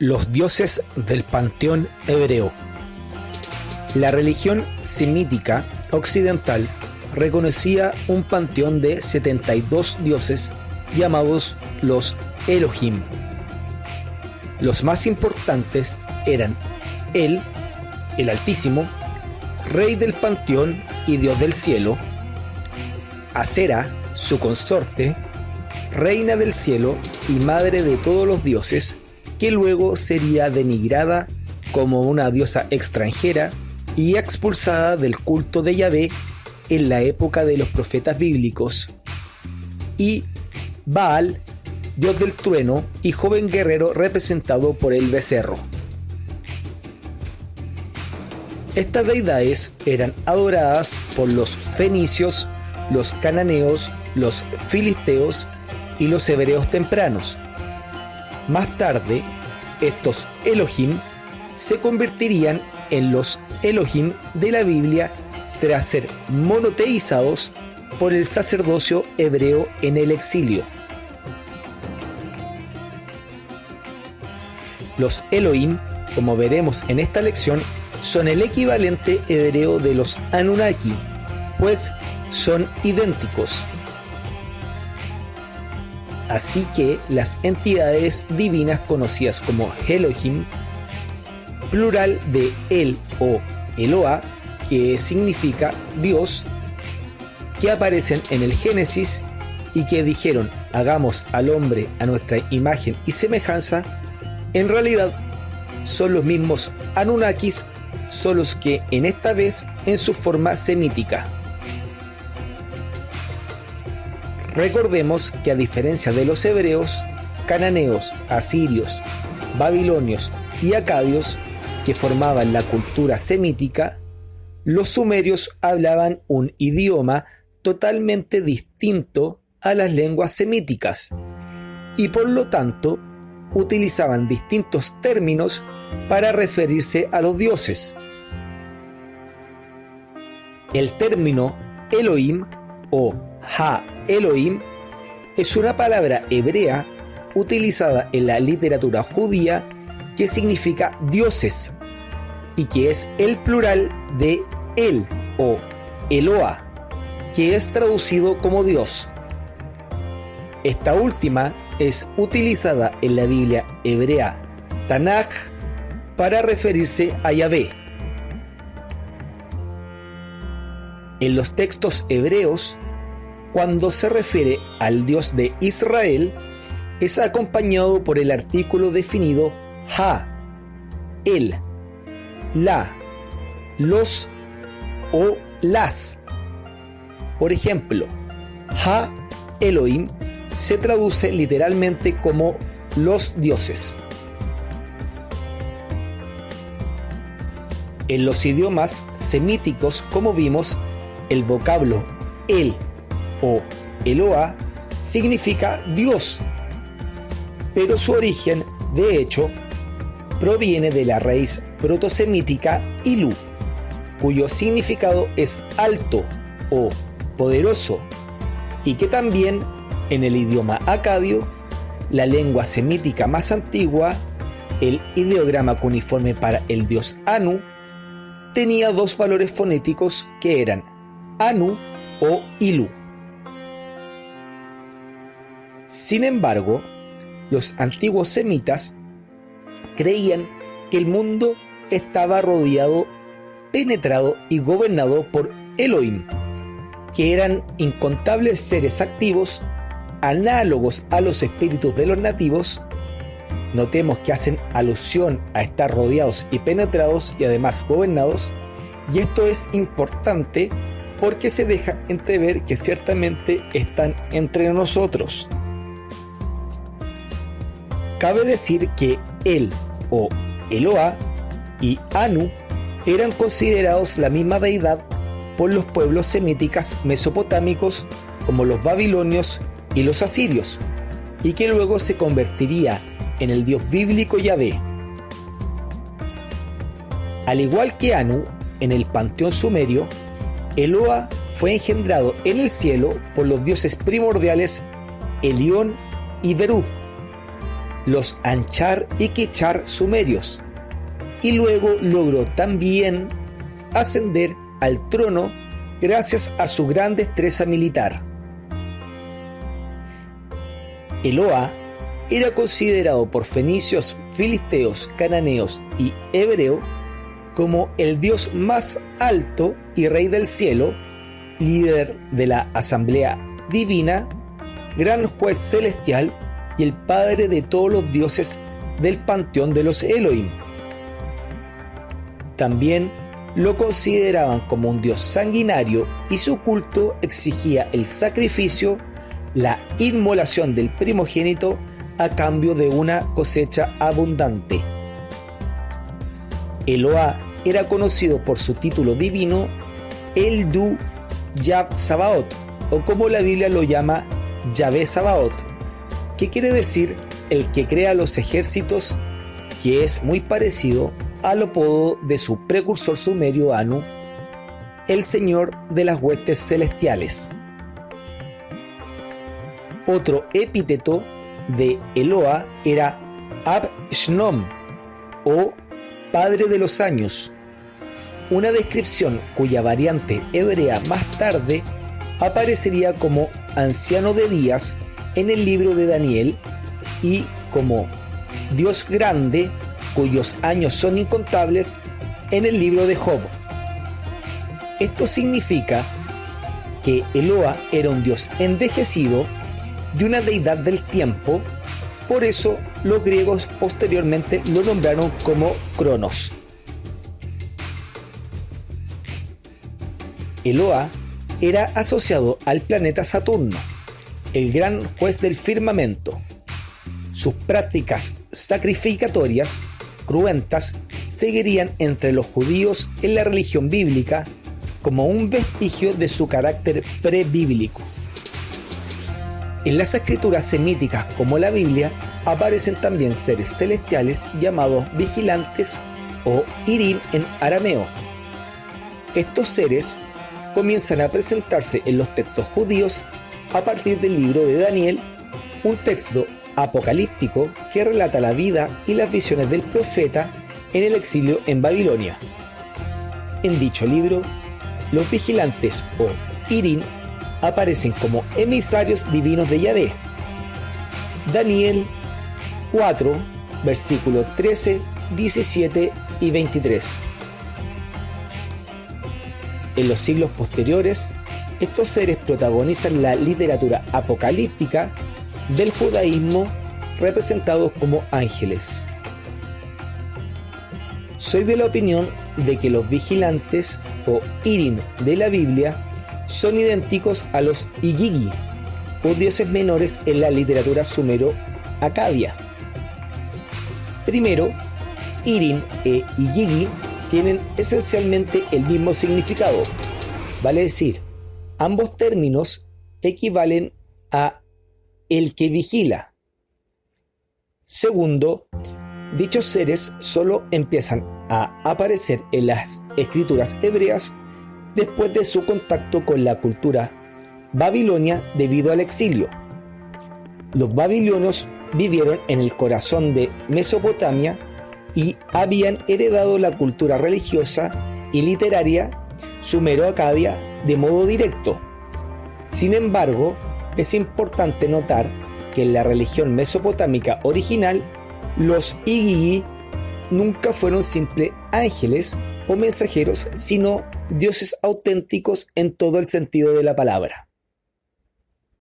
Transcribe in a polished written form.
Los dioses del panteón hebreo. La religión semítica occidental reconocía un panteón de 72 dioses llamados los Elohim. Los más importantes eran el Altísimo, rey del panteón y dios del cielo; Asera, su consorte, reina del cielo y madre de todos los dioses, que luego sería denigrada como una diosa extranjera y expulsada del culto de Yahvé en la época de los profetas bíblicos; y Baal, dios del trueno y joven guerrero representado por el becerro. Estas deidades eran adoradas por los fenicios, los cananeos, los filisteos y los hebreos tempranos. Más tarde, estos Elohim se convertirían en los Elohim de la Biblia tras ser monoteizados por el sacerdocio hebreo en el exilio. Los Elohim, como veremos en esta lección, son el equivalente hebreo de los Anunnaki, pues son idénticos. Así que las entidades divinas conocidas como Elohim, plural de El o Eloah, que significa Dios, que aparecen en el Génesis y que dijeron: hagamos al hombre a nuestra imagen y semejanza, en realidad son los mismos Anunnakis, solo que en esta vez en su forma semítica. Recordemos que a diferencia de los hebreos, cananeos, asirios, babilonios y acadios, que formaban la cultura semítica, los sumerios hablaban un idioma totalmente distinto a las lenguas semíticas y por lo tanto utilizaban distintos términos para referirse a los dioses. El término Elohim o Ha-Elohim es una palabra hebrea utilizada en la literatura judía que significa dioses y que es el plural de El o Eloah, que es traducido como Dios. Esta última es utilizada en la Biblia hebrea Tanaj para referirse a Yahvé. En los textos hebreos, cuando se refiere al Dios de Israel, es acompañado por el artículo definido Ha, El, La, Los o Las. Por ejemplo, Ha Elohim se traduce literalmente como los dioses. En los idiomas semíticos, como vimos, el vocablo El o Eloah significa Dios, pero su origen, de hecho, proviene de la raíz protosemítica Ilu, cuyo significado es alto o poderoso, y que también en el idioma acadio, la lengua semítica más antigua, el ideograma cuneiforme para el dios Anu tenía dos valores fonéticos que eran Anu o Ilu. Sin embargo, los antiguos semitas creían que el mundo estaba rodeado, penetrado y gobernado por Elohim, que eran incontables seres activos, análogos a los espíritus de los nativos. Notemos que hacen alusión a estar rodeados y penetrados y además gobernados, y esto es importante porque se deja entrever que ciertamente están entre nosotros. Cabe decir que El o Eloah y Anu eran considerados la misma deidad por los pueblos semíticos mesopotámicos como los babilonios y los asirios, y que luego se convertiría en el dios bíblico Yahvé. Al igual que Anu, en el panteón sumerio, Eloah fue engendrado en el cielo por los dioses primordiales Elión y Beruth, los Anchar y Quechar sumerios, y luego logró también ascender al trono gracias a su gran destreza militar. Eloa era considerado por fenicios, filisteos, cananeos y hebreos como el dios más alto y rey del cielo, líder de la asamblea divina, gran juez celestial y el padre de todos los dioses del panteón de los Elohim. También lo consideraban como un dios sanguinario y su culto exigía el sacrificio, la inmolación del primogénito a cambio de una cosecha abundante. Eloa era conocido por su título divino, El Du Yab Sabaoth, o como la Biblia lo llama, Yahvé Sabaoth, que quiere decir el que crea los ejércitos, que es muy parecido al apodo de su precursor sumerio Anu, el señor de las huestes celestiales. Otro epíteto de Eloa era Ab-Shnom, o Padre de los años, una descripción cuya variante hebrea más tarde aparecería como anciano de días en el libro de Daniel y como Dios grande cuyos años son incontables en el libro de Job. Esto significa que Eloa era un dios envejecido de una deidad del tiempo, por eso los griegos posteriormente lo nombraron como Cronos. Eloa era asociado al planeta Saturno, el gran juez del firmamento. Sus prácticas sacrificatorias cruentas seguirían entre los judíos en la religión bíblica como un vestigio de su carácter prebíblico. En las escrituras semíticas como la Biblia aparecen también seres celestiales llamados vigilantes o Irim en arameo. Estos seres comienzan a presentarse en los textos judíos a partir del libro de Daniel, un texto apocalíptico que relata la vida y las visiones del profeta en el exilio en Babilonia. En dicho libro, los vigilantes o Irim aparecen como emisarios divinos de Yahvé. Daniel 4, versículos 13, 17 y 23. En los siglos posteriores, estos seres protagonizan la literatura apocalíptica del judaísmo representados como ángeles. Soy de la opinión de que los vigilantes o Irim de la Biblia son idénticos a los Igigi, o dioses menores en la literatura sumero-acadia. Primero, Irim e Igigi tienen esencialmente el mismo significado, vale decir, ambos términos equivalen a el que vigila. Segundo, dichos seres solo empiezan a aparecer en las escrituras hebreas después de su contacto con la cultura babilonia debido al exilio. Los babilonios vivieron en el corazón de Mesopotamia y habían heredado la cultura religiosa y literaria sumero-acadia de modo directo. Sin embargo, es importante notar que en la religión mesopotámica original, los Igigi nunca fueron simples ángeles o mensajeros, sino dioses auténticos en todo el sentido de la palabra.